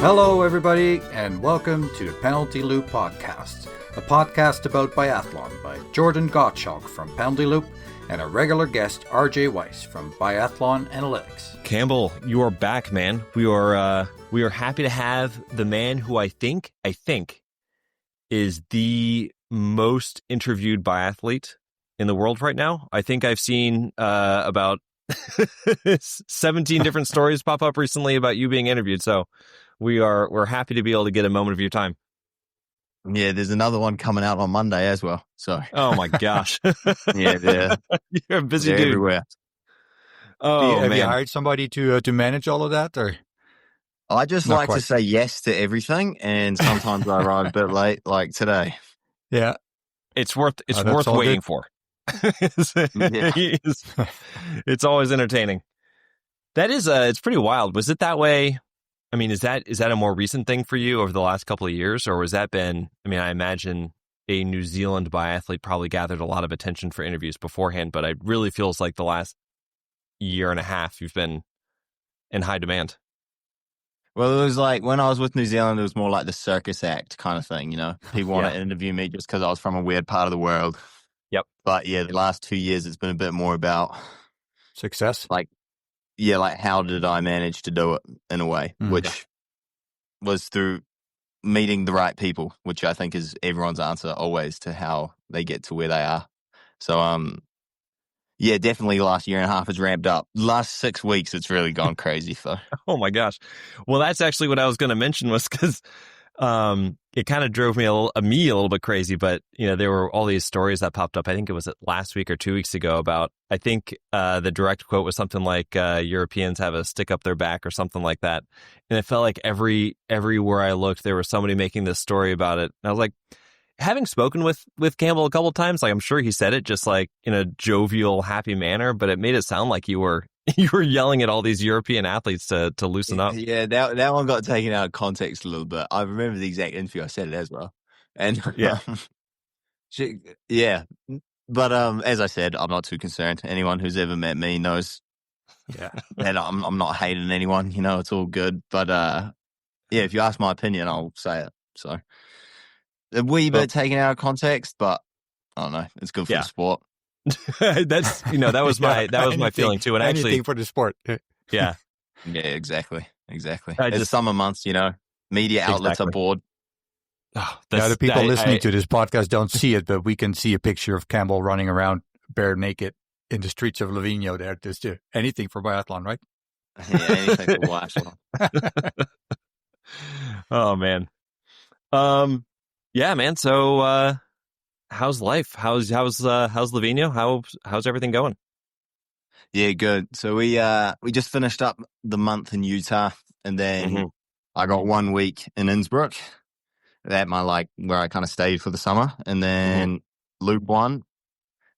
Hello, everybody, and welcome to the Penalty Loop Podcast, a podcast about biathlon by Jordan Gottschalk from Penalty Loop and a regular guest, RJ Weiss from Biathlon Analytics. Campbell, you are back, man. We are happy to have the man who I think is the most interviewed biathlete in the world right now. I think I've seen about 17 different stories pop up recently about you being interviewed. So we're happy to be able to get a moment of your time. Yeah, there's another one coming out on Monday as well. So, oh my gosh, yeah, you're a busy they're dude. everywhere. Oh, Have man. you hired somebody to manage all of that, or? I just Not like quite. to say yes to everything, and sometimes I arrive a bit late, like today. Yeah, It's worth that's all waiting good. for. It's always entertaining. That is it's pretty wild. Was it that way? I mean, is that a more recent thing for you over the last couple of years, or has that been? I mean, I imagine a New Zealand biathlete probably gathered a lot of attention for interviews beforehand, but it really feels like the last year and a half you've been in high demand. Well, it was like when I was with New Zealand, it was more like the circus act kind of thing, you know? People want to interview me just because I was from a weird part of the world. Yep. But yeah, the last 2 years, it's been a bit more about Success. like how did I manage to do it in a way, which was through meeting the right people, which I think is everyone's answer always to how they get to where they are. So, yeah, definitely the last year and a half has ramped up. Last 6 weeks, it's really gone crazy. So, Oh my gosh. Well, that's actually what I was going to mention was because it kind of drove me a little bit crazy. But you know, there were all these stories that popped up. I think it was last week or 2 weeks ago about. I think the direct quote was something like Europeans have a stick up their back or something like that. And it felt like everywhere I looked, there was somebody making this story about it. And I was like, having spoken with Campbell a couple of times, like I'm sure he said it just like in a jovial, happy manner, but it made it sound like you were yelling at all these European athletes to loosen up. yeah, that one got taken out of context a little bit. I remember the exact interview. I said it as well. And Yeah. yeah. But as I said, I'm not too concerned. Anyone who's ever met me knows that I'm not hating anyone. You know, it's all good. But yeah, if you ask my opinion, I'll say it. So a wee bit taken out of context, but I don't know. It's good for the sport. That's that was my feeling too. And anything actually, for the sport. yeah, exactly. I It's just- summer months, media outlets are Exactly. bored. oh, Now, the people listening I- to this podcast don't see it, but we can see a picture of Campbell running around bare naked in the streets of Livigno there. Just anything for biathlon, right? Yeah, anything to watch. oh man, yeah, man. So, how's life? How's Livigno? How's everything going? Yeah, good. So we just finished up the month in Utah, and then I got 1 week in Innsbruck. That where I kind of stayed for the summer, and then Loop 1,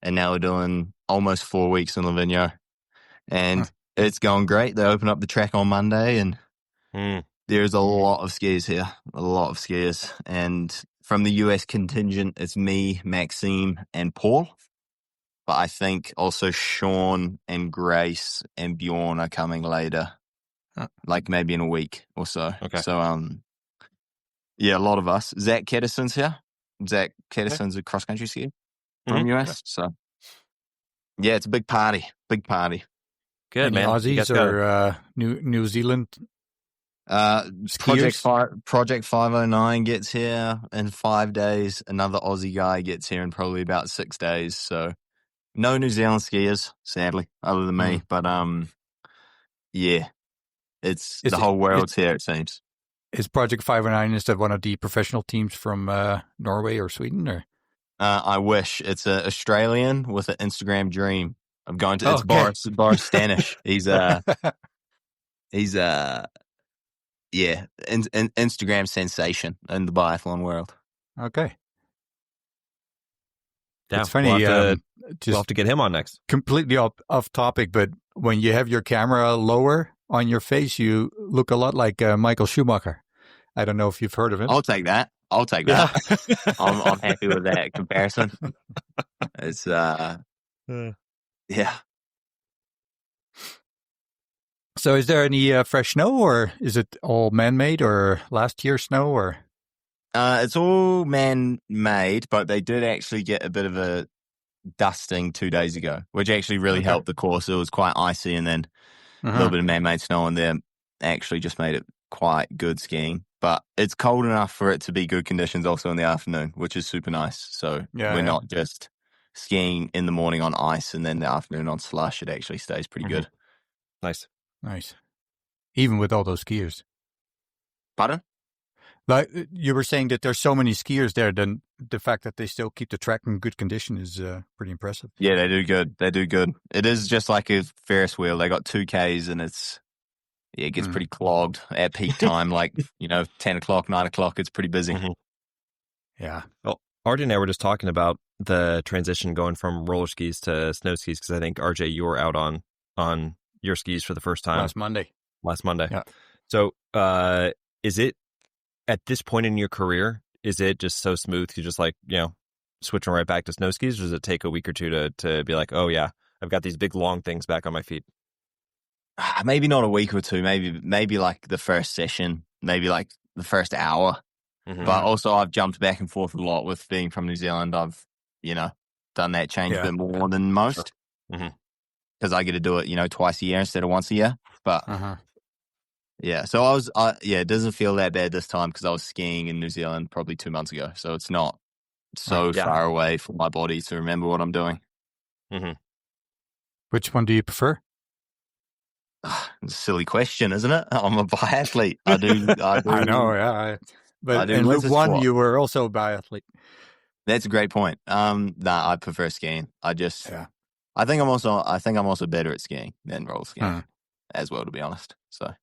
and now we're doing almost 4 weeks in Livigno, and it's going great. They open up the track on Monday, and there's a lot of skiers here, and from the US contingent, it's me, Maxime, and Paul. But I think also Sean and Grace and Bjorn are coming later, like maybe in a week or so. Okay. So, yeah, a lot of us. Zach Ketterson's here. Zach Ketterson's a cross-country skier from US. So, yeah, it's a big party. Good, Any man. You Aussies guys got- or New Zealand? Project 509 gets here in 5 days. Another Aussie guy gets here in probably about 6 days. So no New Zealand skiers, sadly, other than me. But yeah, it's the whole world's here, it seems. Is Project 509, is that one of the professional teams from Norway or Sweden? Or I wish. It's an Australian with an Instagram dream of going to. It's Okay. Boris Stanish. He's an Instagram sensation in the biathlon world. Okay. Yeah, It's funny. We'll Just have to get him on next. completely off topic, but when you have your camera lower on your face, you look a lot like Michael Schumacher. I don't know if you've heard of him. I'll take that. I'm happy with that comparison. It's yeah. So is there any fresh snow, or is it all man-made, or last year's snow, or? It's all man-made, but they did actually get a bit of a dusting 2 days ago, which actually really Okay. helped the course. It was quite icy, and then a little bit of man-made snow in there actually just made it quite good skiing. But it's cold enough for it to be good conditions also in the afternoon, which is super nice. So we're not just skiing in the morning on ice and then the afternoon on slush. It actually stays pretty good. Nice. Even with all those skiers. Pardon? Like you were saying that there's so many skiers there, then the fact that they still keep the track in good condition is pretty impressive. Yeah, they do good. It is just like a Ferris wheel. They got 2Ks and it gets pretty clogged at peak time, like, 10 o'clock, 9 o'clock. It's pretty busy. Yeah. Well, RJ and I were just talking about the transition going from roller skis to snow skis, because I think, RJ, you were out on your skis for the first time. Last Monday. Yeah. So is it, at this point in your career, is it just so smooth? You just switching right back to snow skis, or does it take a week or two to be like, oh yeah, I've got these big long things back on my feet? Maybe not a week or two. Maybe like the first session, maybe like the first hour. But also I've jumped back and forth a lot with being from New Zealand. I've, done that change a bit more than most because I get to do it, twice a year instead of once a year. But yeah, so it doesn't feel that bad this time because I was skiing in New Zealand probably 2 months ago. So it's not so far away for my body to remember what I'm doing. Which one do you prefer? It's a silly question, isn't it? I'm a biathlete. I do. I know, yeah. But in Loop 1, you were also a biathlete. That's a great point. I prefer skiing. I think I'm also better at skiing than roller skiing as well, to be honest. So,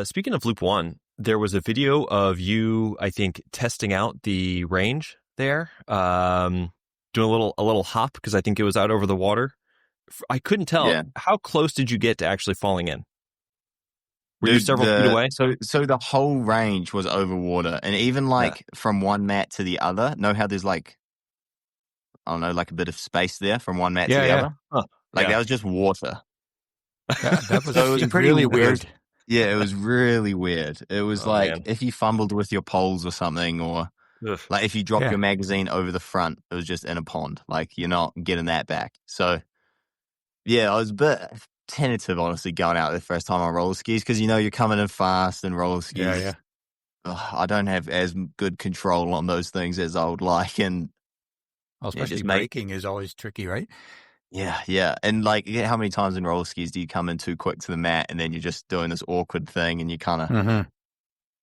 speaking of Loop 1, there was a video of you, I think, testing out the range there, doing a little hop, because I think it was out over the water. I couldn't tell. Yeah. How close did you get to actually falling in? Were you several feet away? So the whole range was over water, and even from one mat to the other. Know how there's like a bit of space there from one mat to the other. That was just water. That was, so it was pretty really weird. It was really weird. It was if you fumbled with your poles or something, or like if you dropped your magazine over the front, it was just in a pond. Like, you're not getting that back. So yeah, I was a bit tentative, honestly, going out the first time on roller skis, because you're coming in fast and roller skis. I don't have as good control on those things as I would like, and especially braking is always tricky, right? Yeah, and how many times in roller skis do you come in too quick to the mat, and then you're just doing this awkward thing, and you kind of.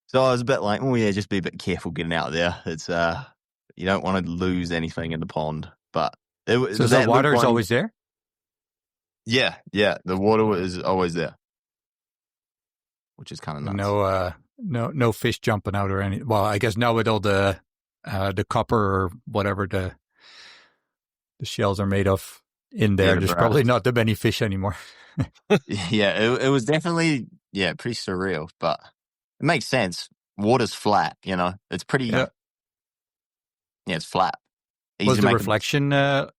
So I was a bit like, oh yeah, just be a bit careful getting out there. It's you don't want to lose anything in the pond, but so the water is always there. Yeah, the water is always there, which is kind of nuts. No fish jumping out or any. Well, I guess now with all the copper or whatever the shells are made of in there, there's probably not that many fish anymore. Yeah, it was definitely pretty surreal, but it makes sense. Water's flat, it's pretty. Yeah, it's flat. Was the reflection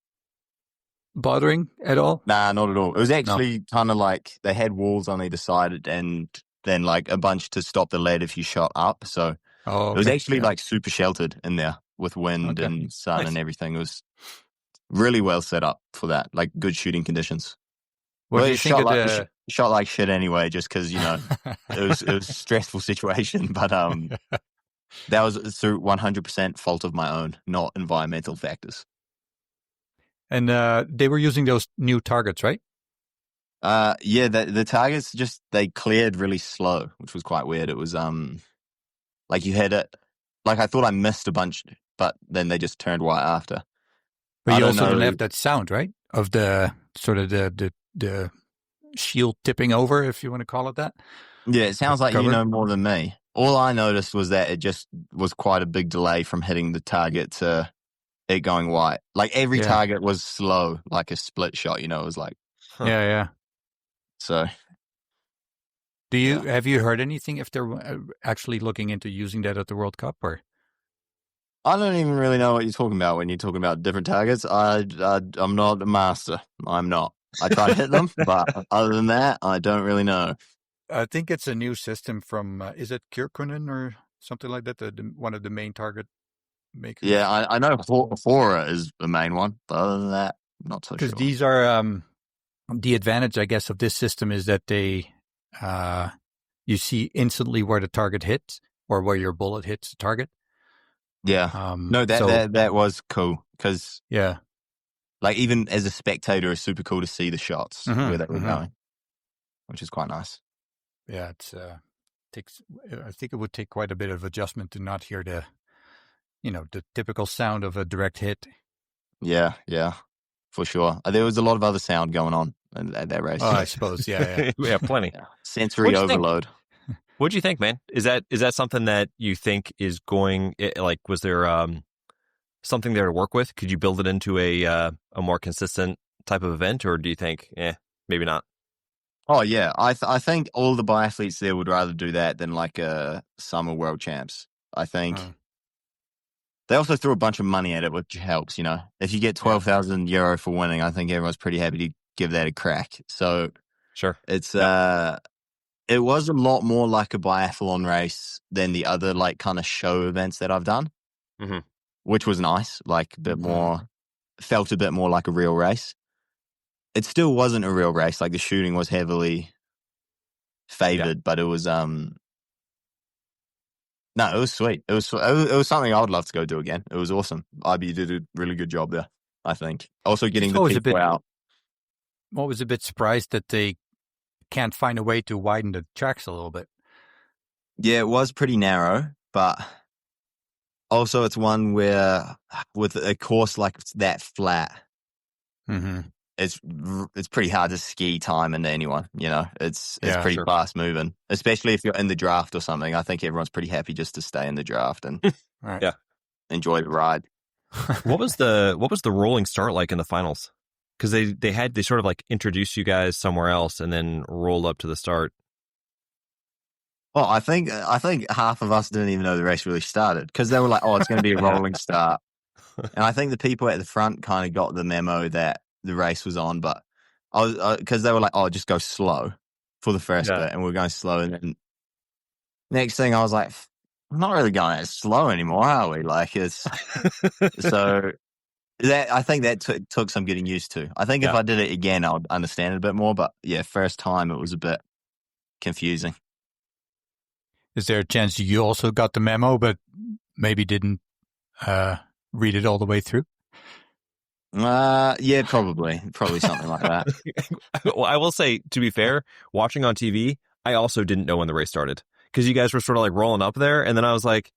bothering at all? Nah, not at all. It was actually kind of like they had walls on either side, and then like a bunch to stop the lead if you shot up. So it was actually like super sheltered in there with wind and sun and everything. It was really well set up for that, like good shooting conditions. What do you think shot like shit anyway, just because it was a stressful situation. But that was through 100% fault of my own, not environmental factors. And they were using those new targets, right? Yeah, the targets they cleared really slow, which was quite weird. It was like you had it, like I thought I missed a bunch, but then they just turned white after. But you also don't have that sound, right? Of the sort of the shield tipping over, if you want to call it that. Yeah, it sounds like you know more than me. All I noticed was that it just was quite a big delay from hitting the target to it going white. Like every target was slow, like a split shot. It was like yeah. So, have you heard anything if they're actually looking into using that at the World Cup? Or I don't even really know what you're talking about when you're talking about different targets. I'm not a master. I'm not. I try to hit them, but other than that, I don't really know. I think it's a new system from, is it Kyrkonen or something like that? One of the main target makers. Yeah, I know Hora is the main one, but other than that, I'm not so sure. Because these are, the advantage, I guess, of this system is that you see instantly where the target hits or where your bullet hits the target. Yeah. No, that was cool because yeah, like even as a spectator, it's super cool to see the shots where they were going, which is quite nice. Yeah, I think it would take quite a bit of adjustment to not hear the typical sound of a direct hit. Yeah, for sure. There was a lot of other sound going on at that race. Oh, I suppose, yeah. Yeah, plenty. Yeah. Sensory overload. What'd you think, man? Is that something that you think is going, like, was there something there to work with? Could you build it into a more consistent type of event, or do you think, maybe not? Oh, yeah. I think all the biathletes there would rather do that than like a summer world champs. I think they also threw a bunch of money at it, which helps, you know. If you get 12,000 euro for winning, I think everyone's pretty happy to give that a crack. So sure, it's it was a lot more like a biathlon race than the other like kind of show events that I've done, which was nice. Like a bit more, felt a bit more like a real race. It still wasn't a real race. Like the shooting was heavily favored, but it was no, it was sweet. It was something I would love to go do again. It was awesome. IB did a really good job there, I think. Also getting the people out. I was a bit surprised that they can't find a way to widen the tracks a little bit. Yeah, it was pretty narrow, but also it's one where with a course like that flat, it's pretty hard to ski time into anyone, you know. It's pretty fast moving, especially if you're in the draft or something. I think everyone's pretty happy just to stay in the draft and enjoy the ride. What was the rolling start like in the finals? Because they sort of like introduced you guys somewhere else and then rolled up to the start. Well, I think half of us didn't even know the race really started because they were like, "Oh, it's going to be a rolling start," and I think the people at the front kind of got the memo that the race was on, but I was because they were like, "Oh, just go slow for the first bit," and we're going slow, and then next thing I was like, "I'm not really going as slow anymore, are we?" Like it's so. I think that took some getting used to. I think if I did it again, I would understand it a bit more. But yeah, first time it was a bit confusing. Is there a chance you also got the memo, but maybe didn't read it all the way through? Yeah, probably something like that. Well, I will say, to be fair, watching on TV, I also didn't know when the race started because you guys were sort of like rolling up there, and then I was like,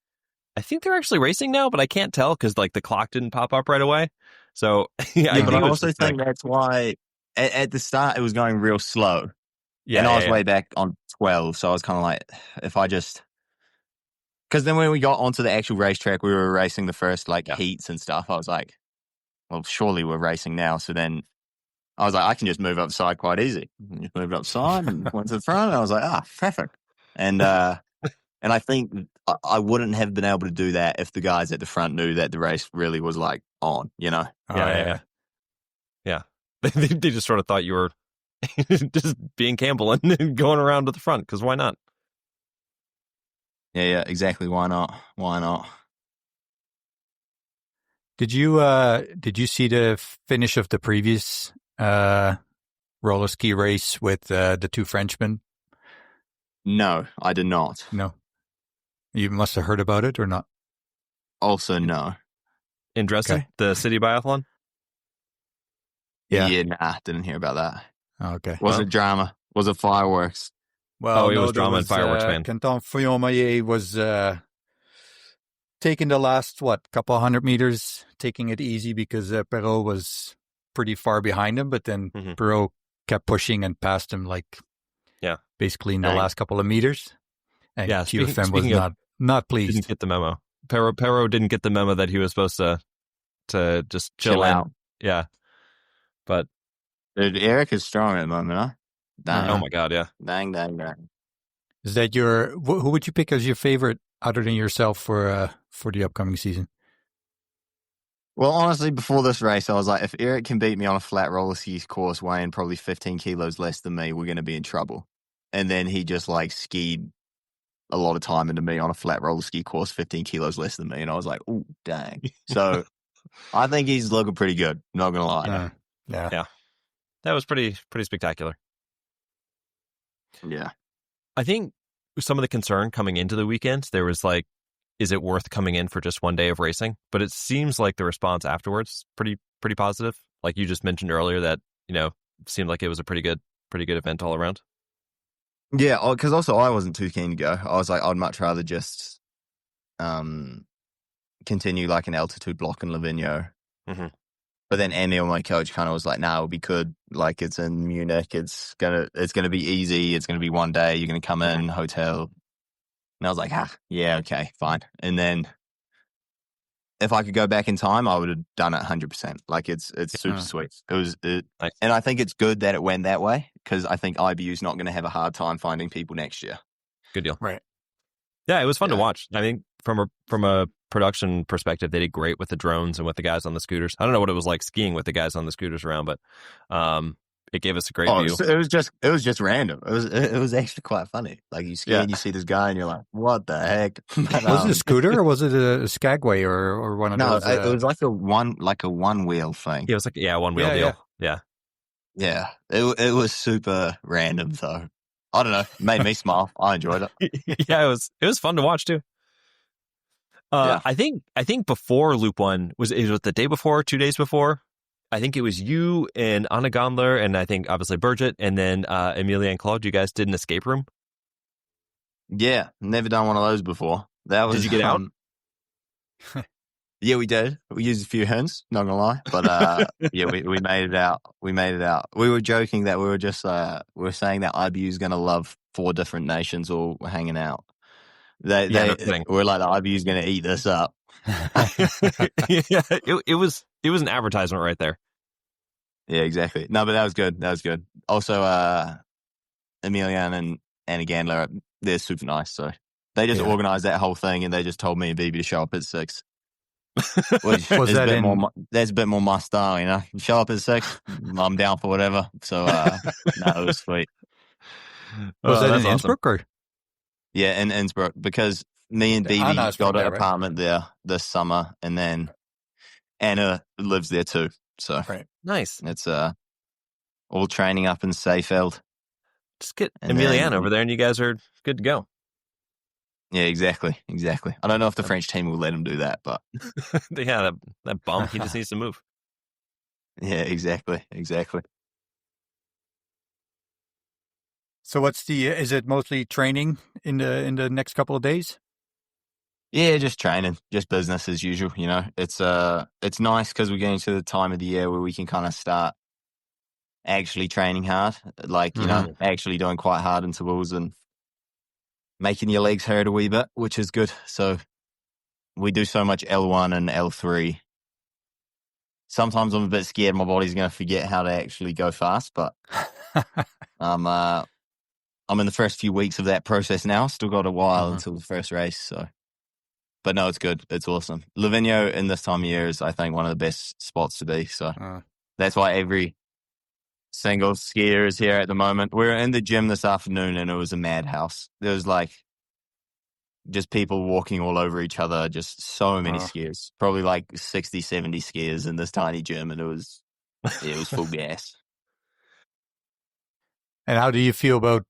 I think they're actually racing now, but I can't tell because like the clock didn't pop up right away. So but I also think that's why at the start it was going real slow. Yeah, and I was way back on 12, so I was kind of like, if I just because then when we got onto the actual racetrack, we were racing the first like heats and stuff. I was like, well, surely we're racing now. So then I was like, I can just move upside quite easy. Just moved upside and went to the front. And I was like, perfect. And I think I wouldn't have been able to do that if the guys at the front knew that the race really was like on, you know? Yeah. They just sort of thought you were just being Campbell and going around to the front because why not? Yeah, exactly. Why not? Did you see the finish of the previous roller ski race with the two Frenchmen? No, I did not. No. You must have heard about it or not? Also, no. In Dresden, the city biathlon? Yeah, nah, didn't hear about that. Oh, okay. Was it drama? Was it fireworks? Well, it was drama and fireworks, man. Quentin Fillon-Maillet was taking the last, couple hundred meters, taking it easy because Perrault was pretty far behind him, but then Perrault kept pushing and passed him basically in the last couple of meters. And QFM was not pleased. Didn't get the memo. Perrault didn't get the memo that he was supposed to just chill out. Yeah. But dude, Eric is strong at the moment, huh? Dang. Oh my God, yeah. Dang. Is that who would you pick as your favorite other than yourself for the upcoming season? Well, honestly, before this race, I was like, if Eric can beat me on a flat roller ski course weighing probably 15 kilos less than me, we're going to be in trouble. And then he just like skied a lot of time into me on a flat roller ski course, 15 kilos less than me. And I was like, oh, dang. So I think he's looking pretty good. Not going to lie. Yeah. That was pretty spectacular. Yeah. I think some of the concern coming into the weekend, there was like, is it worth coming in for just one day of racing? But it seems like the response afterwards pretty positive. Like you just mentioned earlier that, seemed like it was a pretty good event all around. Yeah, because also I wasn't too keen to go. I was like, I'd much rather just continue like an altitude block in Livigno. Mm-hmm. But then Emil, my coach, kind of was like, "No, we could. Like, it's in Munich. It's gonna be easy. It's gonna be one day. You're gonna come in, hotel." And I was like, yeah, okay, fine. And then if I could go back in time, I would have done it 100%. Like, it's super sweet. Nice. And I think it's good that it went that way because I think IBU's not going to have a hard time finding people next year. Good deal. Right. Yeah, it was fun to watch. I mean, from a production perspective, they did great with the drones and with the guys on the scooters. I don't know what it was like skiing with the guys on the scooters around, but it gave us a great view. It was just random. It was actually quite funny. Like you ski and you see this guy and you're like, what the heck? But, was it a scooter or was it a Skagway or one of those? No, it was like a one wheel thing. Yeah, it was like one wheel deal. Yeah. It was super random though. I don't know. It made me smile. I enjoyed it. Yeah, it was fun to watch too. I think before Loop 1 was the day before, 2 days before. I think it was you and Anna Gondler and I think obviously Birgit and then Amelia and Claude. You guys did an escape room. Yeah, never done one of those before. That was. Did you get out? Yeah, we did. We used a few hints, not gonna lie, but yeah, we made it out. We made it out. We were joking that we were just we were saying that IBU is gonna love 4 different nations all hanging out. We're like the IBU is gonna eat this up. Yeah, it was an advertisement right there. Yeah, exactly. No, but that was good. That was good. Also, Emilian and Anna Gandler, they're super nice. So they just organized that whole thing, and they just told me and BB to show up at 6. Which was that that's a bit more my style, you know. Show up at 6, I'm down for whatever. So no, it was sweet. Was that in Innsbruck or? Yeah, in Innsbruck, because me and BB got an apartment there this summer, and then Anna lives there too. So nice. It's all training up in Seefeld. Just get Emilian over there, and you guys are good to go. Yeah, exactly. I don't know if the French team will let him do that, but yeah, that bum, he just needs to move. Yeah, exactly. So is it mostly training in the next couple of days? Yeah, just training, just business as usual, you know. It's nice because we're getting to the time of the year where we can kind of start actually training hard, like, you know, actually doing quite hard intervals and making your legs hurt a wee bit, which is good. So we do so much L1 and L3. Sometimes I'm a bit scared my body's going to forget how to actually go fast, but I'm in the first few weeks of that process now. Still got a while until the first race. So, but no, it's good. It's awesome. Livigno in this time of year is, I think, one of the best spots to be. So that's why every single skier is here at the moment. We were in the gym this afternoon and it was a madhouse. There was like just people walking all over each other, just so many skiers, probably like 60, 70 skiers in this tiny gym. And it was full gas. And how do you feel about,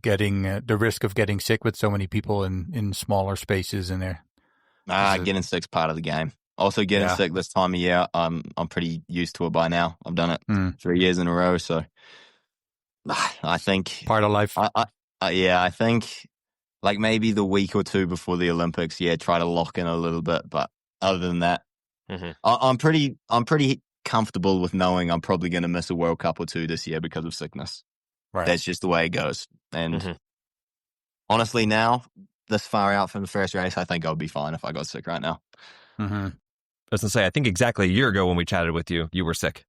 getting the risk of getting sick with so many people in smaller spaces in there? Getting sick's part of the game. Also, getting sick this time of year, I'm pretty used to it by now. I've done it 3 years in a row, so I think part of life. I think like maybe the week or two before the Olympics, try to lock in a little bit. But other than that, I'm pretty comfortable with knowing I'm probably going to miss a World Cup or 2 this year because of sickness. Right. That's just the way it goes. And honestly, now this far out from the first race, I think I'll be fine if I got sick right now. I was gonna say, I think exactly a year ago when we chatted with you, you were sick.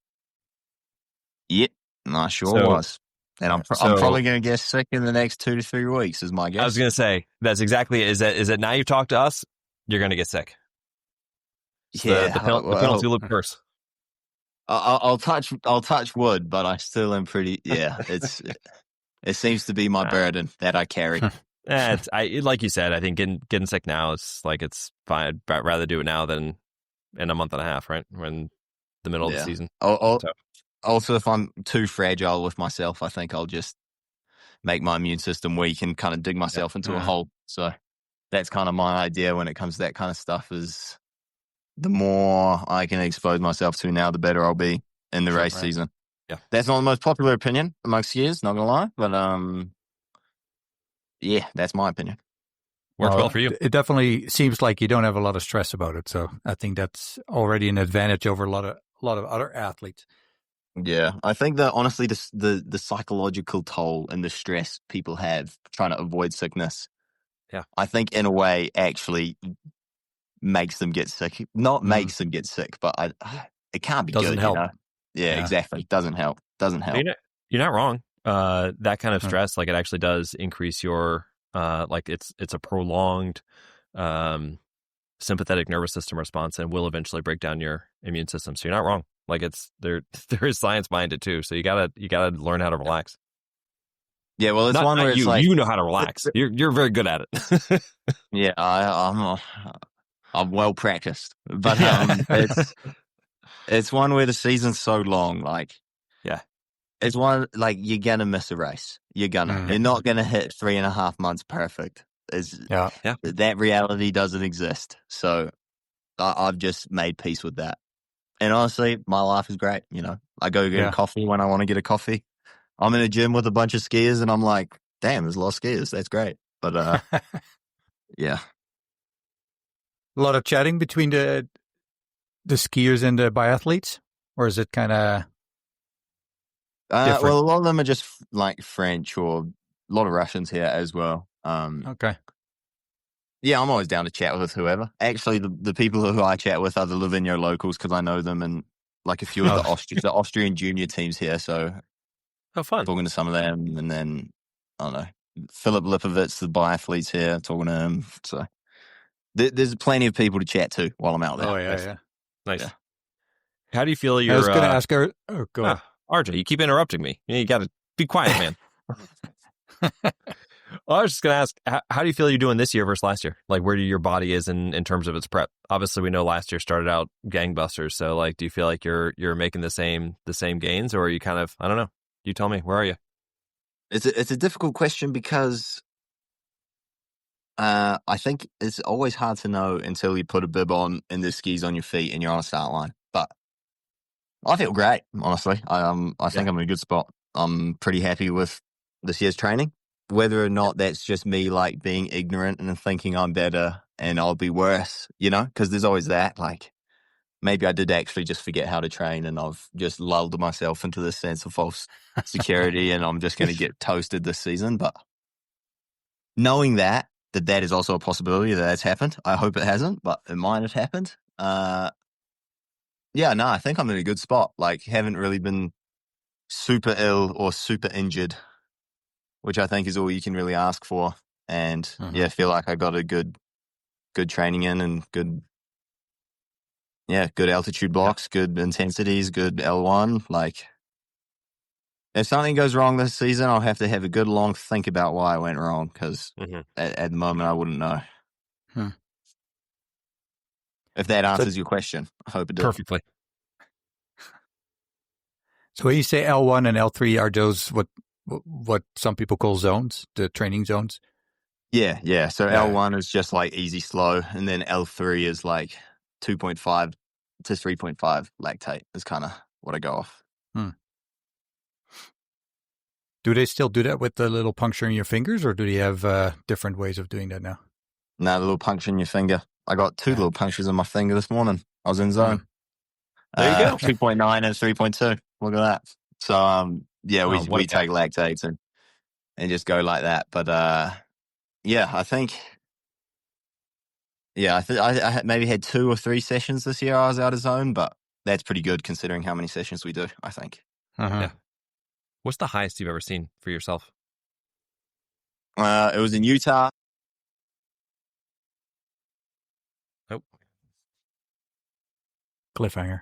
Yep, I sure was. And I'm probably going to get sick in the next 2 to 3 weeks, is my guess. I was going to say, that's exactly, is that now you talk to us, you're going to get sick. It's Yeah, the penalty loop curse. I'll touch wood, but I still am pretty. Yeah, it seems to be my burden that I carry. Like you said, I think getting sick now is like it's fine. I'd rather do it now than in a month and a half, right? When the middle of the season. Also, if I'm too fragile with myself, I think I'll just make my immune system weak and kind of dig myself into a hole. So that's kind of my idea when it comes to that kind of stuff. Is the more I can expose myself to now, the better I'll be in the race season. Yeah, that's not the most popular opinion amongst skiers, not gonna lie, but yeah, that's my opinion. Works well for you. It definitely seems like you don't have a lot of stress about it, so I think that's already an advantage over a lot of other athletes. Yeah, I think that honestly, the psychological toll and the stress people have trying to avoid sickness, I think in a way actually makes them get sick. Not makes them get sick, but it can't be Doesn't good, help. you know? Yeah, exactly. Doesn't help. You're not wrong. That kind of stress, like it actually does increase your, like it's a prolonged, sympathetic nervous system response and will eventually break down your immune system. So you're not wrong. Like there is science behind it too. So you gotta learn how to relax. Yeah, well, it's one where it's like you know how to relax. You're very good at it. Yeah, I'm well practiced, but it's one where the season's so long. Like, it's one like you're gonna miss a race. You're not gonna hit 3.5 months perfect. That reality doesn't exist. So I've just made peace with that. And honestly, my life is great. You know, I go get a coffee when I want to get a coffee. I'm in a gym with a bunch of skiers, and I'm like, damn, there's a lot of skiers. That's great. But yeah. A lot of chatting between the skiers and the biathletes, or is it kind of different? Well, a lot of them are just like French, or a lot of Russians here as well. Okay. Yeah, I'm always down to chat with whoever. Actually, the people who I chat with are the Livigno locals because I know them and like a few of the Austrian junior teams here. So, fun talking to some of them, and then I don't know Philip Lipovitz, the biathletes here, talking to him. So there's plenty of people to chat to while I'm out there. Oh yeah, nice. Yeah. How do you feel? I was going to ask her. Oh, go ahead. RJ, you keep interrupting me. You got to be quiet, man. Well, I was just going to ask, how do you feel you're doing this year versus last year? Like, where your body is in terms of its prep? Obviously, we know last year started out gangbusters. So, like, do you feel like you're making the same gains, or are you kind of, I don't know. You tell me, where are you? It's a difficult question because I think it's always hard to know until you put a bib on and the skis on your feet and you're on a start line. But I feel great, honestly. I think I'm in a good spot. I'm pretty happy with this year's training. Whether or not that's just me like being ignorant and thinking I'm better and I'll be worse, you know, because there's always that. Like maybe I did actually just forget how to train and I've just lulled myself into this sense of false security and I'm just going to get toasted this season. But knowing that is also a possibility that's happened. I hope it hasn't, but it might have happened. I think I'm in a good spot. Like haven't really been super ill or super injured, which I think is all you can really ask for. And feel like I got a good training in and good altitude blocks, good intensities, good L1. Like if something goes wrong this season, I'll have to have a good long think about why I went wrong because at the moment I wouldn't know. If that answers your question, I hope it did. Perfectly. So when you say L1 and L3, are those what some people call zones, the training zones? Yeah. So L1 is just like easy slow, and then L3 is like 2.5 to 3.5 lactate is kind of what I go off. Do they still do that with the little puncture in your fingers, or do they have different ways of doing that now? No, the little puncture in your finger. I got two little punctures in my finger this morning. I was in zone. There you go. 2.9 and 3.2. Look at that. So, we take lactates and just go like that. But, I think, I maybe had 2 or 3 sessions this year I was out of zone, but that's pretty good considering how many sessions we do, I think. Yeah. What's the highest you've ever seen for yourself? It was in Utah. Oh. Cliffhanger.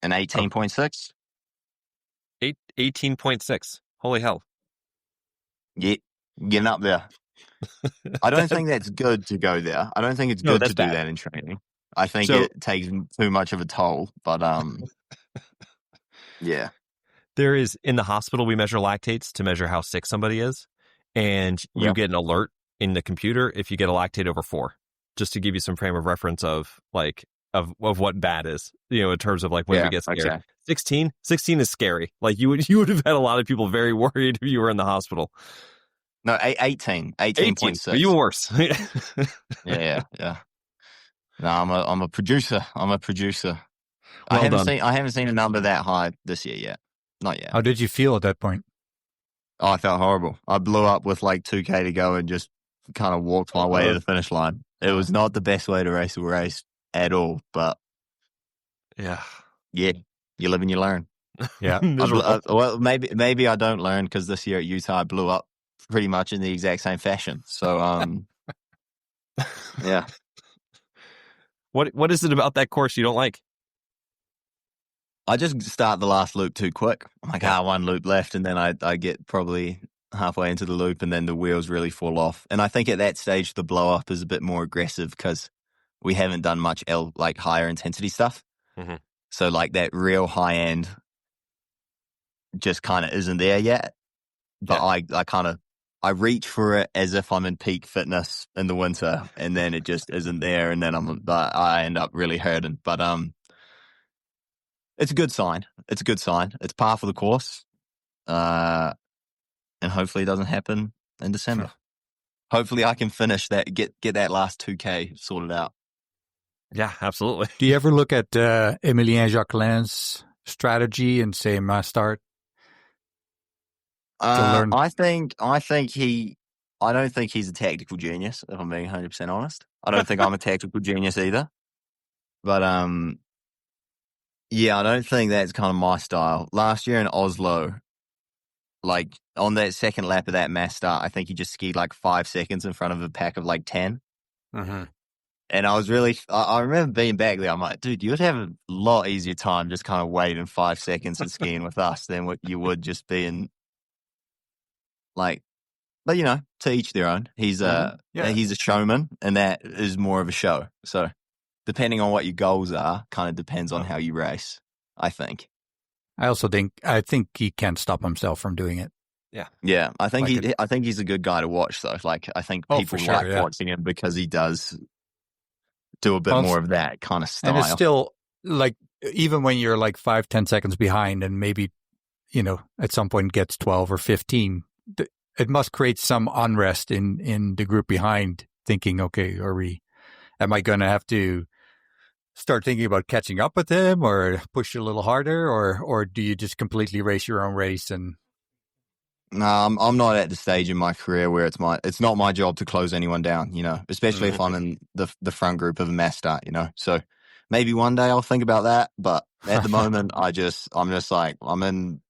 An 18.6. 18.6. Holy hell. Yeah, getting up there. I don't think that's good to go there. I don't think it's No, good that's to do bad. that in training. I think So it takes too much of a toll. But yeah. there is, in the hospital, we measure lactates to measure how sick somebody is. And you Yep. get an alert in the computer if you get a lactate over 4, just to give you some frame of reference of what bad is, in terms of like when we get scared. Okay. 16 is scary. Like you would have had a lot of people very worried if you were in the hospital. No, 18.6. Even worse. Yeah. No, I'm a producer. I'm a producer. Well done. I haven't seen a number that high this year yet. Not yet. How did you feel at that point? Oh, I felt horrible. I blew up with like 2K to go and just kind of walked my way to the finish line. It was not the best way to race a race at all, but yeah, you live and you learn. Yeah. Well, maybe I don't learn because this year at Utah I blew up pretty much in the exact same fashion. So, yeah. What is it about that course you don't like? I just start the last loop too quick. I'm like, one loop left, and then I get probably halfway into the loop, and then the wheels really fall off. And I think at that stage, the blow up is a bit more aggressive because we haven't done much like higher intensity stuff. Mm-hmm. So like that real high end just kind of isn't there yet. But I reach for it as if I'm in peak fitness in the winter, and then it just isn't there, and then I end up really hurting. But it's a good sign. It's par for the course. And hopefully it doesn't happen in December. Hopefully I can finish that, get that last 2K sorted out. Yeah, absolutely. Do you ever look at Emilien Jacquelin's strategy and say must start to learn? I don't think he's a tactical genius, if I'm being 100% honest. I don't think I'm a tactical genius either. But yeah, I don't think that's kind of my style. Last year in Oslo, like on that second lap of that mass start, I think he just skied like 5 seconds in front of a pack of like 10. Mm-hmm. And I remember being back there. I'm like, dude, you would have a lot easier time just kind of waiting 5 seconds and skiing with us than what you would just being like, but to each their own. He's a showman, and that is more of a show. So depending on what your goals are, kind of depends on how you race, I think. I think he can't stop himself from doing it. Yeah. I think he's a good guy to watch though. Like I think people watching him because he does do a bit more of that kind of style. And it's still like, even when you're like 5-10 seconds behind and maybe, at some point gets 12 or 15, it must create some unrest in the group behind, thinking, okay, am I going to have to start thinking about catching up with him or push a little harder, or do you just completely race your own race? And no, I'm not at the stage in my career where it's not my job to close anyone down, especially if I'm in the front group of a mass start, So maybe one day I'll think about that, but at the moment I'm just like, I'm in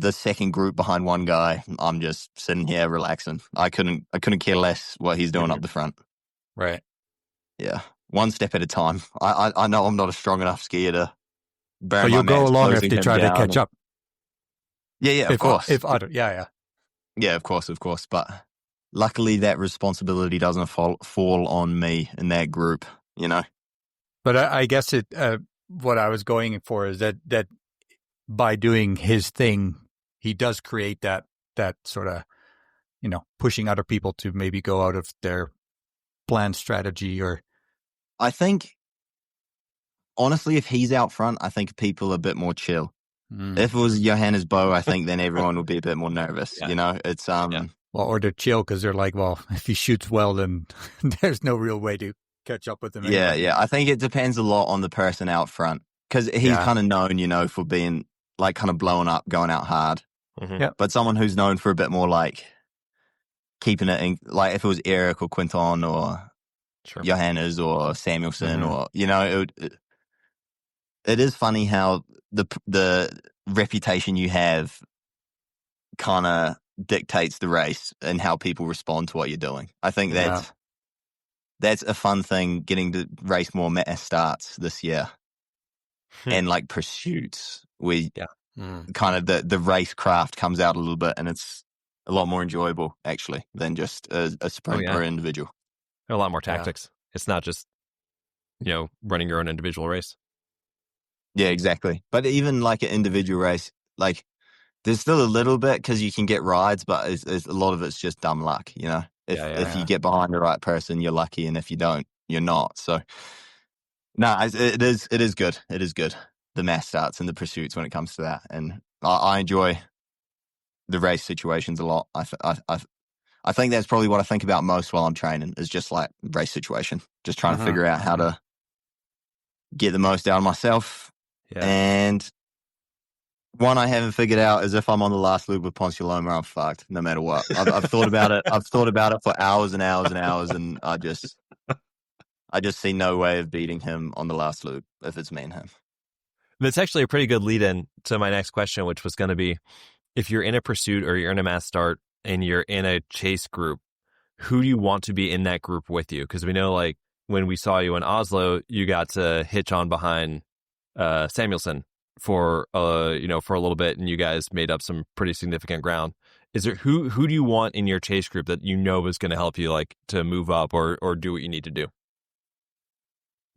the second group behind one guy. I'm just sitting here relaxing. I couldn't care less what he's doing up the front. Right. Yeah. One step at a time. I know I'm not a strong enough skier to bear. So you'll go along if they try to catch up. Yeah, of course. Yeah, of course. But luckily that responsibility doesn't fall on me in that group, But I guess what I was going for is that by doing his thing, he does create that sort of, pushing other people to maybe go out of their planned strategy. Or I think, honestly, if he's out front, I think people are a bit more chill. If it was Johannes Bo, I think then everyone would be a bit more nervous. It's well, or they're chill because they're like, well, if he shoots well, then there's no real way to catch up with him. Anyway. Yeah. I think it depends a lot on the person out front, because he's kind of known, for being like kind of blowing up, going out hard. Mm-hmm. Yeah. But someone who's known for a bit more like keeping it in, like if it was Eric or Quinton or Johannes or Samuelson or it is funny how the reputation you have kind of dictates the race and how people respond to what you're doing. I think that's a fun thing, getting to race more mass starts this year. And like pursuits, where kind of the racecraft comes out a little bit, and it's a lot more enjoyable actually than just a sprint or an individual. There are a lot more tactics. It's not just, running your own individual race. Yeah, exactly. But even like an individual race, like there's still a little bit because you can get rides, but it's a lot of it's just dumb luck, If you get behind the right person, you're lucky, and if you don't, you're not. So, no, it is good. It is good. The mass starts and the pursuits when it comes to that, and I enjoy the race situations a lot. I think that's probably what I think about most while I'm training is just like race situation, just trying to figure out how to get the most out of myself. Yeah. And one I haven't figured out is if I'm on the last loop with Ponce Loma, I'm fucked no matter what. I've thought about it. I've thought about it for hours and hours and hours, and I just see no way of beating him on the last loop if it's me and him. That's actually a pretty good lead in to my next question, which was going to be, if you're in a pursuit or you're in a mass start and you're in a chase group, who do you want to be in that group with you? Because we know, like, when we saw you in Oslo, you got to hitch on behind Samuelson for a little bit, and you guys made up some pretty significant ground. Is there who do you want in your chase group that is going to help you, like, to move up or do what you need to do?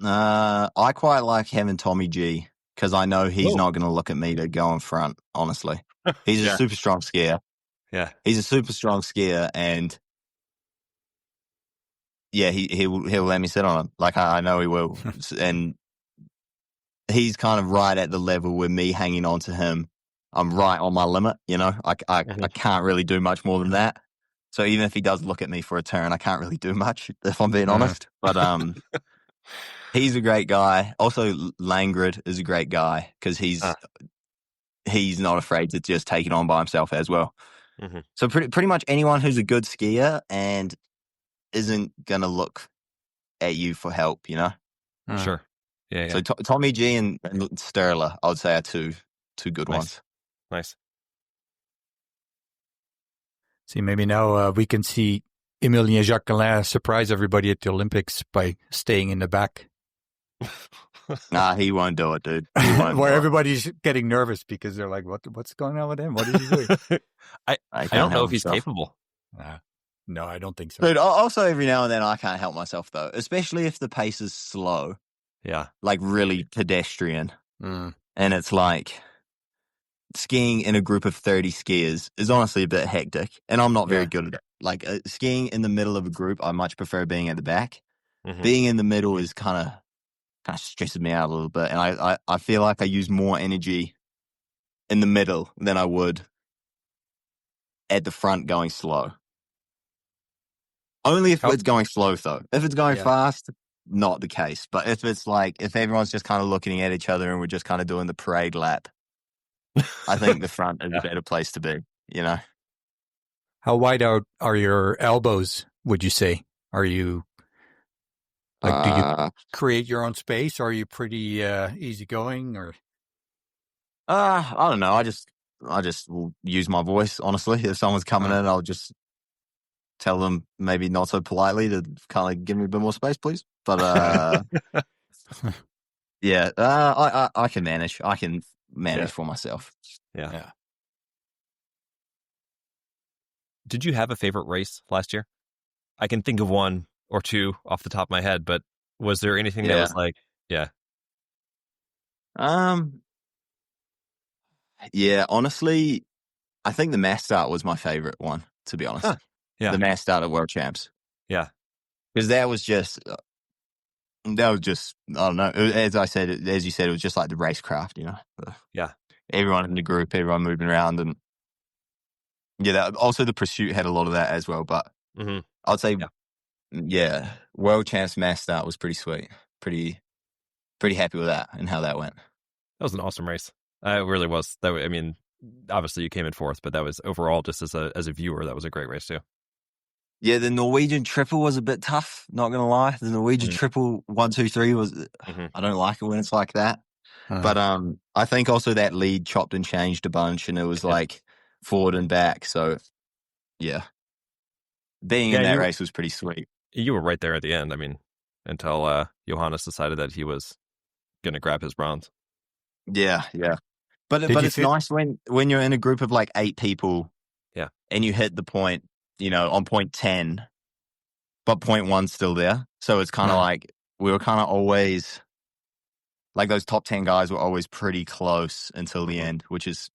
I quite like having Tommy G, because I know he's not going to look at me to go in front, honestly. He's a super strong skier. Yeah. He's a super strong skier, and yeah, he'll let me sit on him. Like, I know he will. And he's kind of right at the level where me hanging on to him, I'm right on my limit, I can't really do much more than that. So even if he does look at me for a turn, I can't really do much, if I'm being honest. But he's a great guy. Also, Langrid is a great guy because he's not afraid to just take it on by himself as well. Mm-hmm. So pretty much anyone who's a good skier and isn't gonna look at you for help, Sure. Yeah. So Tommy G and Sterler, I would say, are two good ones. Nice. See, maybe now we can see Emilien Jacquelin surprise everybody at the Olympics by staying in the back. Nah, he won't do it, dude. Where everybody's getting nervous because they're like, what's going on with him? What is he doing? I don't know if he's capable. No, I don't think so. Dude, also every now and then I can't help myself, though, especially if the pace is slow. Yeah. Like really pedestrian. And it's like skiing in a group of 30 skiers is honestly a bit hectic. And I'm not very good at it. Like skiing in the middle of a group, I much prefer being at the back. Mm-hmm. Being in the middle is kind of stresses me out a little bit. And I feel like I use more energy in the middle than I would at the front going slow. Only if it's going slow, though. If it's going fast, not the case. But if it's like, if everyone's just kind of looking at each other and we're just kind of doing the parade lap, I think the front is a better place to be, How wide out are your elbows, would you say? Are you, like, do you create your own space? Or are you pretty easygoing? Or I don't know. I just will use my voice, honestly. If someone's coming in, I'll just tell them, maybe not so politely, to kind of give me a bit more space, please. But I can manage. I can manage for myself. Yeah. Did you have a favorite race last year? I can think of one or two off the top of my head, but was there anything that was like, honestly, I think the mass start was my favorite one, to be honest. The mass start at World Champs. Yeah. Because that was just, I don't know. As you said, it was just like the racecraft, Everyone in the group, everyone moving around. And also the pursuit had a lot of that as well. But I'd say, World Champs mass start was pretty sweet. Pretty happy with that and how that went. That was an awesome race. It really was. Obviously you came in fourth, but that was overall, just as a viewer, that was a great race too. Yeah, the Norwegian triple was a bit tough, not going to lie. The Norwegian triple 1, 2, 3 was, I don't like it when it's like that. But I think also that lead chopped and changed a bunch, and it was like forward and back. So, being in that race was pretty sweet. you were right there at the end. I mean, until Johannes decided that he was going to grab his bronze. Yeah. But it's nice when you're in a group of like 8 people, and you hit the point, on point 10, but point 1's still there. So it's kind of like we were kind of always like those top 10 guys were always pretty close until the end, which is,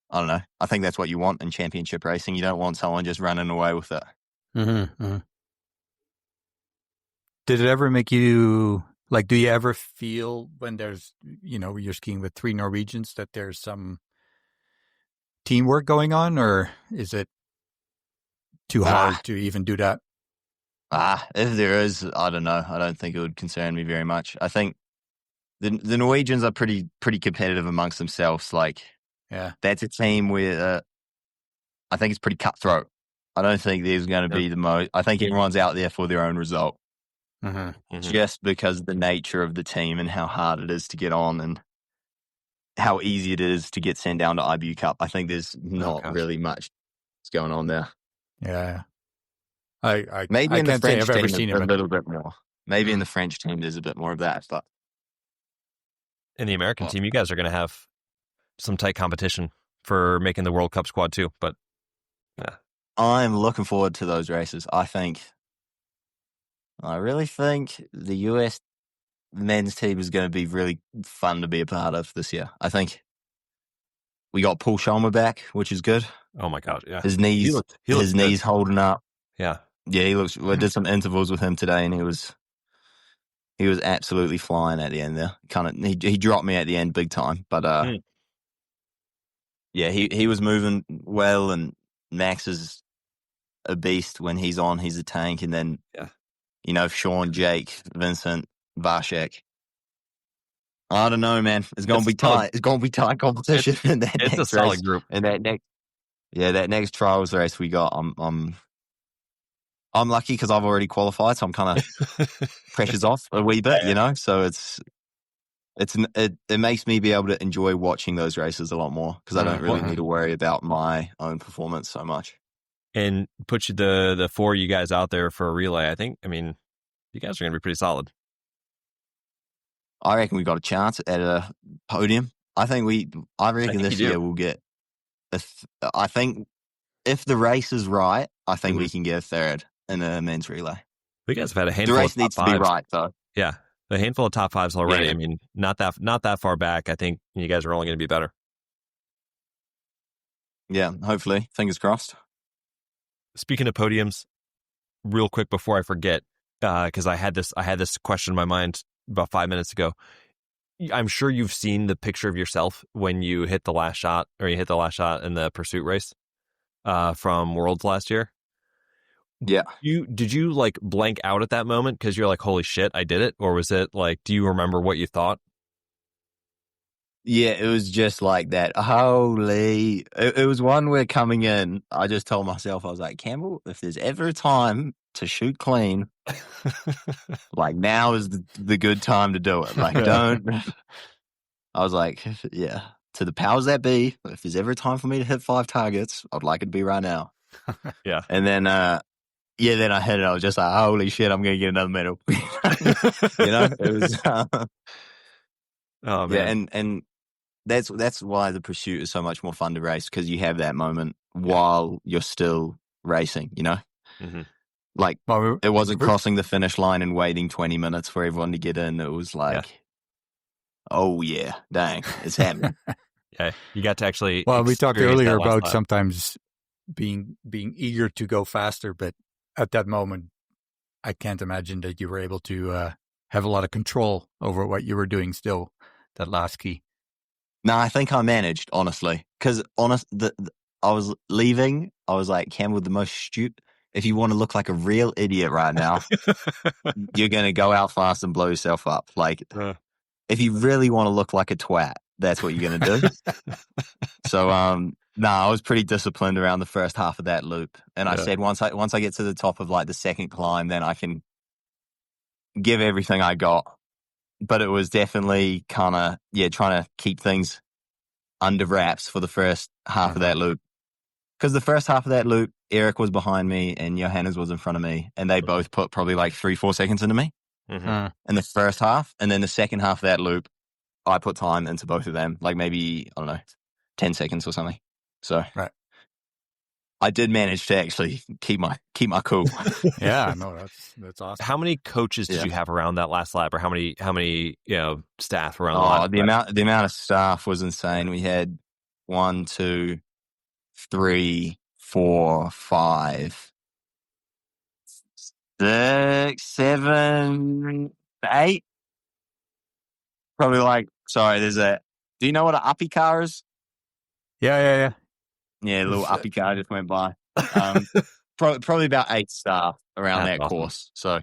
I don't know. I think that's what you want in championship racing. You don't want someone just running away with it. Mm-hmm. Did it ever make you, like, do you ever feel when there's, you're skiing with 3 Norwegians that there's some teamwork going on, or is it too hard to even do that? If there is, I don't know. I don't think it would concern me very much. I think the Norwegians are pretty competitive amongst themselves. Like, that's a team where I think it's pretty cutthroat. I don't think there's going to be the most. I think everyone's out there for their own result, just because of the nature of the team and how hard it is to get on and how easy it is to get sent down to IBU Cup. I think there's not really much that's going on there. Yeah. Maybe I in the can't say French I've ever team seen a him. little bit more. Maybe in the French team there's a bit more of that. But in the American team, you guys are going to have some tight competition for making the World Cup squad too. But I'm looking forward to those races. I really think the US men's team is going to be really fun to be a part of this year. I think we got Paul Schomer back, which is good. Oh my God, yeah. His knees, his knees holding up. Yeah, he looks. We did some intervals with him today, and he was absolutely flying at the end there. He dropped me at the end big time, but he was moving well, and Max is a beast when he's on. He's a tank, and then Sean, Jake, Vincent, Vašek. I don't know, man. It's going to be tight. It's going to be tight competition in that next race. It's a solid group. And that next trials race we got, I'm lucky because I've already qualified, so I'm kind of pressure's off a wee bit, So it makes me be able to enjoy watching those races a lot more because I don't really need to worry about my own performance so much. And put the 4 you guys out there for a relay. I mean, you guys are going to be pretty solid. I reckon we got a chance at a podium. I reckon this year we'll get. I think if the race is right, I think we can get a 3rd in a men's relay. We guys have had a handful. The race of needs top to be fives. right, though. Yeah, a handful of top 5s already. Yeah. I mean, not that far back. I think you guys are only going to be better. Yeah, hopefully. Fingers crossed. Speaking of podiums, real quick before I forget, because I had this question in my mind about 5 minutes ago. I'm sure you've seen the picture of yourself when you hit the last shot, or you hit the last shot in the pursuit race from Worlds last year. Yeah. Did you like blank out at that moment because you're like, holy shit, I did it? Or was it like, do you remember what you thought? Yeah, it was just like that. Holy. It was one where coming in, I just told myself, I was like, Campbell, if there's ever a time to shoot clean, like now is the good time to do it. Like, don't. I was like, to the powers that be, if there's ever a time for me to hit 5 targets, I'd like it to be right now. Yeah. And then, then I hit it. I was just like, holy shit, I'm going to get another medal. It was. Oh man. Yeah, and that's why the pursuit is so much more fun to race, because you have that moment while you're still racing. Mm-hmm. Like, it wasn't crossing the finish line and waiting 20 minutes for everyone to get in. It was like, oh yeah, dang, it's happening. Yeah, you got to actually. Well, we talked earlier about sometimes being eager to go faster, but at that moment, I can't imagine that you were able to have a lot of control over what you were doing still, that last ski. No, I think I managed, honestly. Because I was leaving, I was like, Campbell, the most stupid. If you want to look like a real idiot right now, you're going to go out fast and blow yourself up. Like, if you really want to look like a twat, that's what you're going to do. So, I was pretty disciplined around the first half of that loop. And I said, once I get to the top of like the second climb, then I can give everything I got. But it was definitely kind of, trying to keep things under wraps for the first half of that loop. Because the first half of that loop, Eric was behind me and Johannes was in front of me, and they both put probably like 3-4 seconds into me in the first half. And then the second half of that loop, I put time into both of them, like maybe, I don't know, 10 seconds or something. So I did manage to actually keep my cool. Yeah, no, that's awesome. How many coaches did you have around that last lap, or how many staff around the amount of staff was insane. We had 1, 2, 3, 4, 5, 6, 7, 8. Probably like, sorry, there's a. Do you know what an uppy car is? Yeah. Yeah, a little uppy car just went by. Probably about 8 staff around that course. So,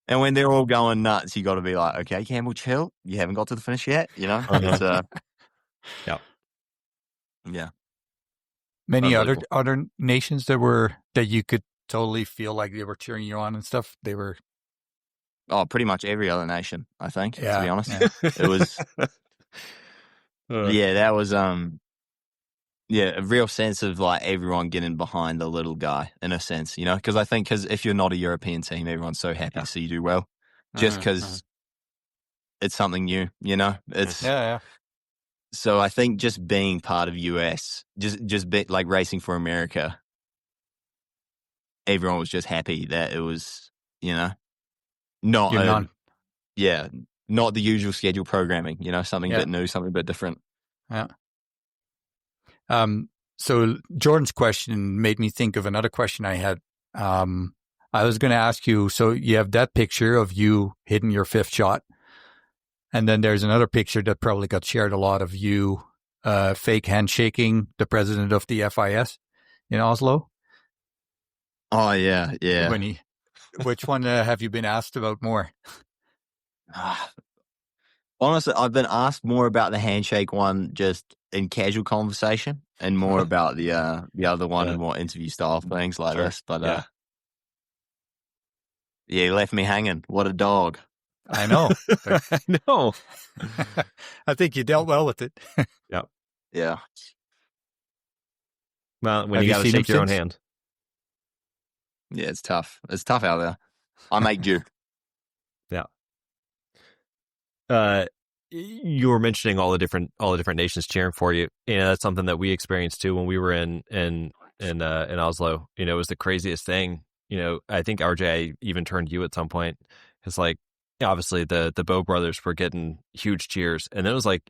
and when they're all going nuts, you got to be like, okay, Campbell, chill. You haven't got to the finish yet. You know, it's yeah. Many other nations that you could totally feel like they were cheering you on and stuff. They were. Oh, pretty much every other nation, I think. To be honest, it was. That was a real sense of like everyone getting behind the little guy in a sense, you know, because I think if you're not a European team, everyone's so happy to see you do well, just because it's something new, you know. It's So I think just being part of US, just like racing for America, everyone was just happy that it was, you know, not the usual schedule programming, you know, something a bit new, something a bit different. Yeah. So Jordan's question made me think of another question I had. I was going to ask you, so you have that picture of you hitting your 5th shot. And then there's another picture that probably got shared a lot of you, fake handshaking the president of the FIS in Oslo. Oh yeah. Which one have you been asked about more? Honestly, I've been asked more about the handshake one just in casual conversation, and more about the other one and more interview style things like this. But he left me hanging. What a dog! I know. I know. I think you dealt well with it. Yeah. Well, when you got to shake your own hand. Yeah, it's tough. It's tough out there. I make do. You were mentioning all the different nations cheering for you. You know, that's something that we experienced too when we were in Oslo. You know, it was the craziest thing. You know, I think RJ even turned you at some point. It's like, obviously the Bow brothers were getting huge cheers, and then it was like,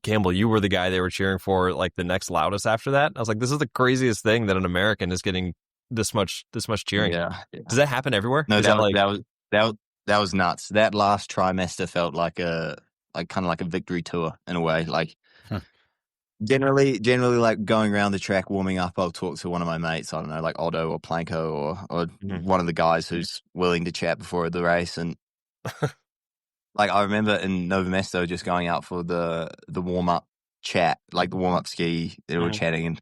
Campbell, you were the guy they were cheering for, like the next loudest after that. I was like, this is the craziest thing that an American is getting this much cheering. Yeah. Does that happen everywhere? No, that was nuts. That last trimester felt like kind of like a victory tour in a way. Like generally like going around the track, warming up, I'll talk to one of my mates, I don't know, like Otto or Planko or one of the guys who's willing to chat before the race. And like I remember in Novo Mesto just going out for the warm-up chat, like the warm-up ski, they were chatting, and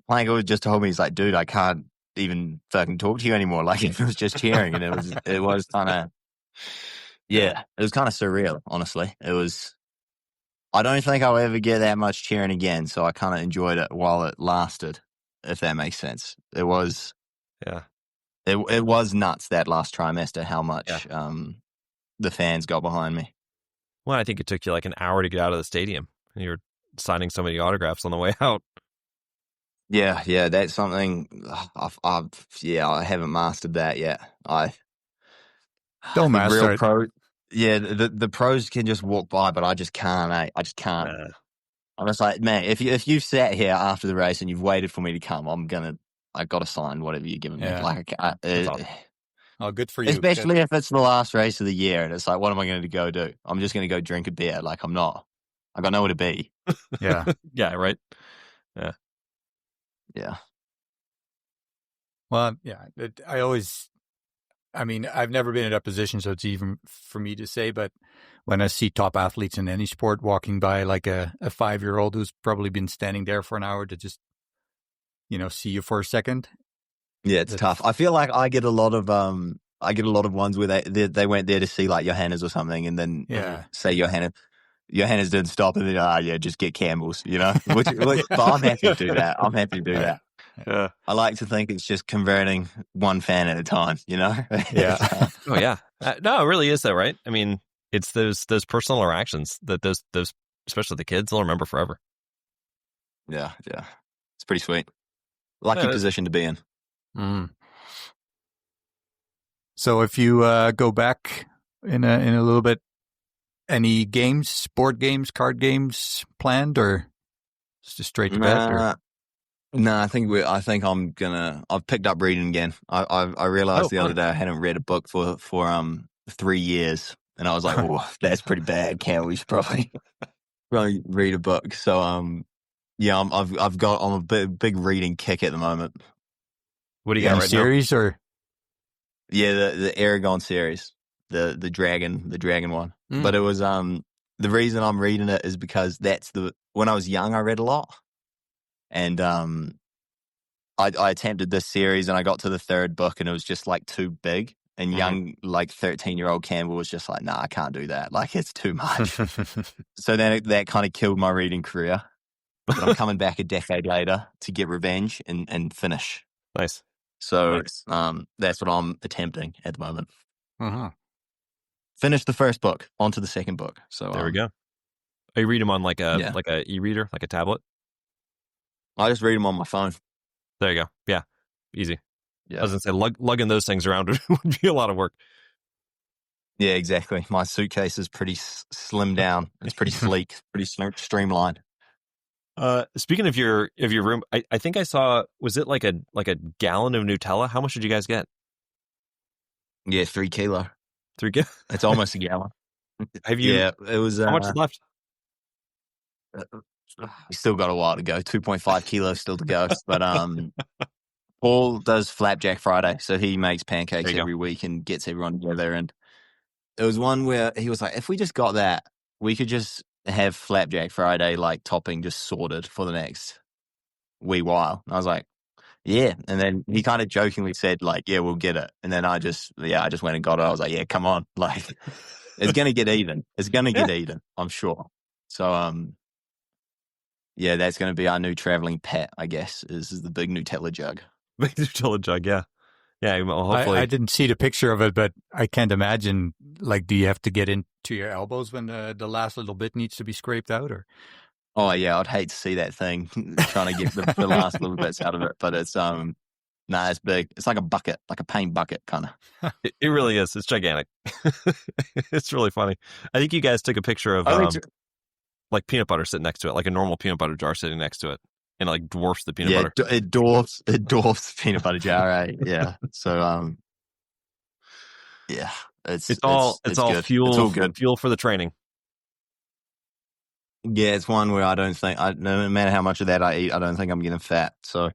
Planko just told me, he's like, dude, I can't even fucking talk to you anymore. Like it was just cheering, and it was kind of it was kind of surreal, honestly. It was. I don't think I'll ever get that much cheering again, so I kind of enjoyed it while it lasted, if that makes sense. It was it was nuts that last trimester how much the fans got behind me. Well, I think it took you like an hour to get out of the stadium, and you were signing so many autographs on the way out. Yeah, that's something I haven't mastered that yet. Don't master it. The pros can just walk by, but I just can't. I just can't. I'm just like, man, if you've sat here after the race and you've waited for me to come, I got to sign whatever you're giving me. Like, awesome. Oh, good for you. Especially if it's the last race of the year, and it's like, what am I going to go do? I'm just going to go drink a beer. Like, I'm not. I got nowhere to be. Yeah. Yeah. Right. Yeah. Yeah. Well, yeah. I've never been in that position, so it's even for me to say, but when I see top athletes in any sport walking by, like a 5-year-old who's probably been standing there for an hour to just, see you for a second. Yeah, it's tough. I feel like I get a lot of ones where they went there to see like Johannes or something, and then say Johannes didn't stop, and then just get Campbell's, which but I'm happy to do that. I like to think it's just converting one fan at a time, you know? Yeah. Oh yeah. No, it really is though, right? I mean, it's those personal interactions that those especially the kids, they'll remember forever. Yeah. It's pretty sweet. Lucky position to be in. Mm. So if you go back in a little bit, any games, board games, card games planned, or just straight to bed? Or? No, I think I've picked up reading again. I realized the other day I hadn't read a book for 3 years, and I was like, "Oh, that's pretty bad. We should probably read a book." So I'm a big reading kick at the moment. What do you got right series now? Or the Aragon series, the dragon one. But it was the reason I'm reading it is because when I was young I read a lot. And I attempted this series and I got to the third book and it was just like too big. And young, like 13-year-old Campbell was just like, nah, I can't do that. Like, it's too much. So then that kind of killed my reading career. But I'm coming back a decade later to get revenge and finish. Nice. So that's what I'm attempting at the moment. Finish the first book, onto the second book. So there we go. Are you reading them on like a e-reader, like a tablet? I just read them on my phone. There you go. Yeah. Easy. Yeah. I was going to say, lugging those things around would be a lot of work. Yeah, exactly. My suitcase is pretty slim down. It's pretty sleek, pretty streamlined. Speaking of your room, I think I saw, was it like a gallon of Nutella? How much did you guys get? Yeah, 3 kilo. 3 kilo? It's almost a gallon. Have you? Yeah, it was. How much is left? We still got a while to go. 2.5 kilos still to go. But Paul does Flapjack Friday, so he makes pancakes every week and gets everyone together. And it was one where he was like, if we just got that, we could just have Flapjack Friday like topping just sorted for the next wee while. And I was like, yeah. And then he kind of jokingly said like, yeah, we'll get it. And then I just went and got it. I was like, yeah, come on. Like, it's going to get even. It's going to get even, I'm sure. So, yeah, that's going to be our new traveling pet, I guess, is the big Nutella jug. Big Nutella jug, yeah. Yeah, well, hopefully. I didn't see the picture of it, but I can't imagine, like, do you have to get into your elbows when the last little bit needs to be scraped out? Or? Oh, yeah, I'd hate to see that thing trying to get the last little bits out of it. But it's, it's big. It's like a bucket, like a paint bucket, kind of. It really is. It's gigantic. It's really funny. I think you guys took a picture of... like peanut butter sitting next to it, like a normal peanut butter jar sitting next to it, and it like dwarfs the peanut butter. It dwarfs the peanut butter jar, right? Yeah. So, yeah, it's all good. fuel. It's all good. Fuel for the training. Yeah, it's one where I don't think, no matter how much of that I eat, I don't think I'm getting fat. So,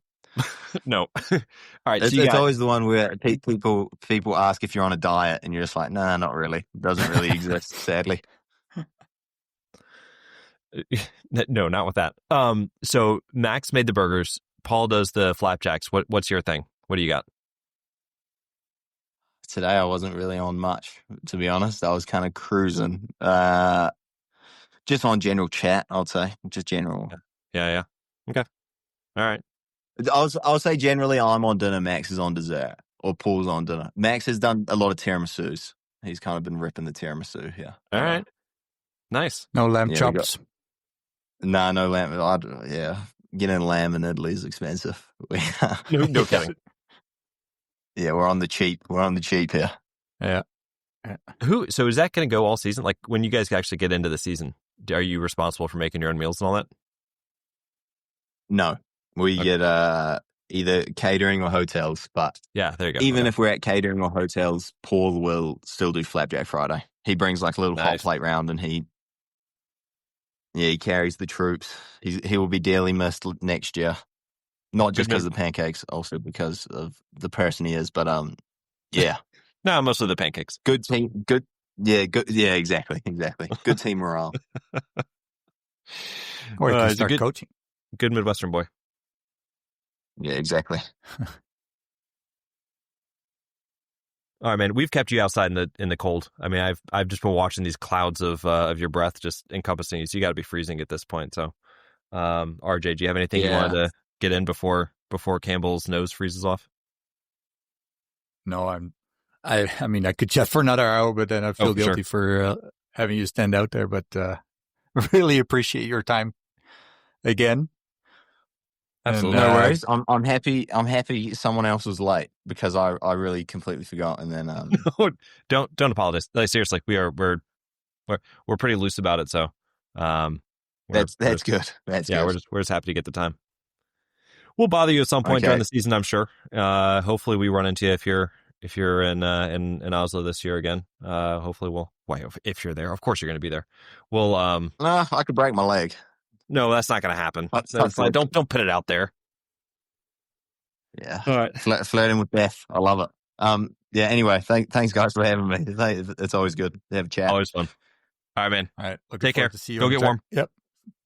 no. All right. It's always the one where people ask if you're on a diet, and you're just like, nah, not really. It doesn't really exist, sadly. No, not with that. So Max made the burgers. Paul does the flapjacks. What's your thing? What do you got? Today I wasn't really on much, to be honest. I was kind of cruising. Just on general chat, I'd say. Just general. Yeah. Okay. All right. I'll say generally I'm on dinner, Max is on dessert, or Paul's on dinner. Max has done a lot of tiramisus. He's kind of been ripping the tiramisu here. All right. Nice. No lamb chops? No lamb. Getting lamb in Italy is expensive. No kidding. Yeah, we're on the cheap. We're on the cheap here. Yeah. So is that going to go all season? Like when you guys actually get into the season, are you responsible for making your own meals and all that? No, we get either catering or hotels. But yeah, there you go. Even if we're at catering or hotels, Paul will still do Flapjack Friday. He brings like a little hot plate round, and he carries the troops. He will be dearly missed next year. Not just because of the pancakes, also because of the person he is. But yeah. No, mostly the pancakes. Good team. Good. Yeah. Good. Yeah. Exactly. Good team morale. Or you can start coaching. Good Midwestern boy. Yeah. Exactly. All right, man. We've kept you outside in the cold. I mean, I've just been watching these clouds of your breath just encompassing you. So you got to be freezing at this point. So, RJ, do you have anything you wanted to get in before before Campbell's nose freezes off? No, I mean, I could chat for another hour, but then I'd feel guilty for having you stand out there. But really appreciate your time again. Absolutely. No worries. I'm happy someone else was late because I really completely forgot. And then don't apologize. Like, seriously, we're pretty loose about it. So that's good. That's good. We're just happy to get the time. We'll bother you at some point during the season, I'm sure. Hopefully we run into you if you're in Oslo this year again. Hopefully if you're there. Of course you're going to be there. We'll I could break my leg. No, that's not going to happen. Don't put it out there. Yeah. All right. Flirting with death. I love it. Yeah. Anyway, thanks guys for having me. It's always good to have a chat. Always fun. All right, man. All right. Take care. To see you. Go get warm. Yep.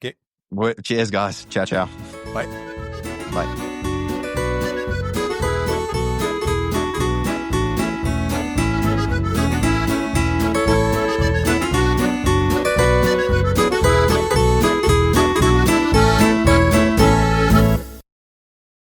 Okay. Cheers, guys. Ciao. Bye. Bye.